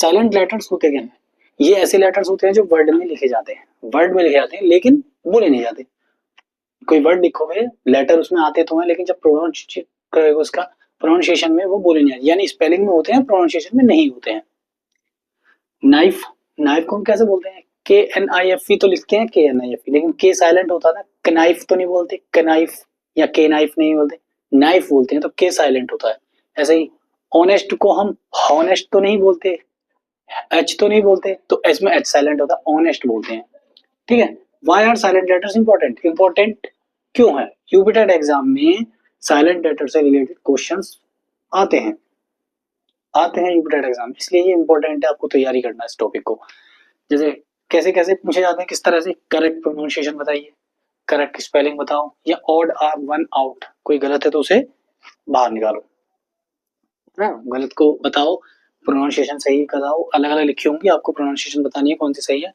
Silent letters होते क्या हैं? ये ऐसे लेटर्स होते हैं जो वर्ड में लिखे जाते हैं, वर्ड में लिखे जाते हैं लेकिन बोले नहीं जाते। कोई वर्ड लिखोगे, लेटर उसमें आते तो हैं लेकिन जब प्रोनाउंस करोगे उसका प्रोनाउंसिएशन में वो बोले नहीं जाते, यानी स्पेलिंग में होते हैं, प्रोनाउंसिएशन में नहीं होते हैं। नाइफ, नाइफ को हम कैसे बोलते हैं? KNIFE तो लिखते हैं KNIFE, लेकिन के साइलेंट होता है। कनाइफ तो नहीं बोलते, कनाइफ या के नाइफ नहीं बोलते, नाइफ बोलते हैं, तो के साइलेंट होता है। ऐसे ही ऑनेस्ट को हम हॉनेस्ट तो नहीं बोलते, एच तो नहीं बोलते, तो एच में एच साइलेंट होता है, ऑनेस्ट बोलते हैं। ठीक है। Why are silent letters important? Important क्यों है? यूपीटेट एग्जाम में साइलेंट लेटर से रिलेटेड क्वेश्चंस आते हैं, आते हैं यूपीटेट एग्जाम, इसलिए ये इंपॉर्टेंट है, आपको तैयारी करना है इस टॉपिक को। जैसे कैसे कैसे पूछे जाते हैं, किस तरह से? करेक्ट प्रोनाउंसिएशन बताइए, करेक्ट स्पेलिंग बताओ, या ऑड आर वन आउट, कोई गलत है तो उसे बाहर निकालो, है ना? गलत को बताओ, प्रोनाउंसिएशन सही बताओ, अलग अलग लिखी होंगी, आपको प्रोनाउंसिएशन बतानी है कौन सी सही है।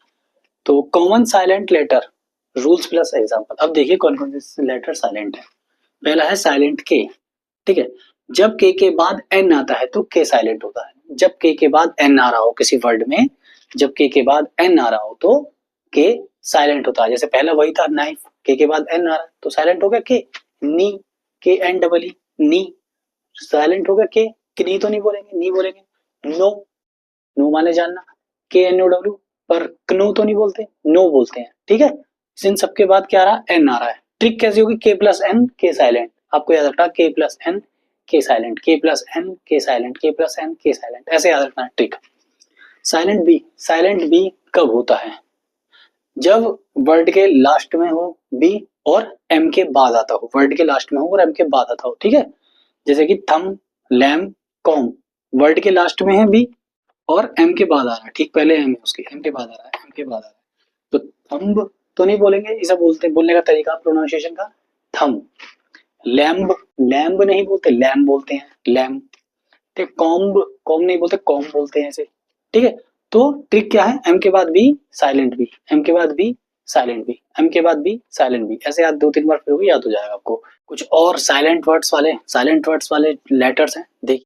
तो common silent letter rules plus example. अब देखिए कौन कौन से लेटर साइलेंट है। पहला है साइलेंट के, ठीक है। जब के बाद एन आता है तो के साइलेंट होता है। जब के बाद एन आ रहा हो किसी वर्ड में, जब के बाद एन आ रहा हो तो के साइलेंट होता है। जैसे पहला वही था नाइफ, के बाद एन आ रहा है तो साइलेंट हो गया के। नी, के एन डबल ई, नी, साइलेंट हो गया के। नी तो नहीं बोलेंगे, नी बोलेंगे। नो, नो माने जानना, KNOW, पर कनो तो नहीं बोलते, नो बोलते हैं, ठीक है। इन सबके बाद क्या आ रहा है? एन आ रहा है। ट्रिक कैसी होगी? के प्लस एन के साइलेंट, आपको याद रखना K plus N K silent, K plus N K silent, K plus N K silent, ऐसे याद रखना है trick. Silent B, silent B कब होता है? जब वर्ड के लास्ट में हो बी और एम के बाद आता हो, वर्ड के लास्ट में हो और एम के बाद आता हो, ठीक है। जैसे कि थम, लैम, कॉम, वर्ड के लास्ट में है बी और एम के बाद आ रहा है, ठीक, पहले एम है उसके, एम के बाद आ रहा है, एम के बाद आ रहा है, तो थंब तो नहीं बोलेंगे, इसे बोलते बोलने का तरीका प्रोनाउंसिएशन का थम। लैम्ब, लैम्ब नहीं बोलते, लैम बोलते हैं, लैम। ठीक, कॉम्ब, कॉम नहीं बोलते, कॉम बोलते हैं ऐसे, ठीक है। तो ट्रिक क्या है? एम के बाद बी साइलेंट बी, एम के बाद बी साइलेंट बी, एम के बाद बी साइलेंट बी, ऐसे याद 2-3 बार फिर याद हो जाएगा आपको। कुछ और साइलेंट वर्ड्स वाले लेटर्स हैं, देखिए।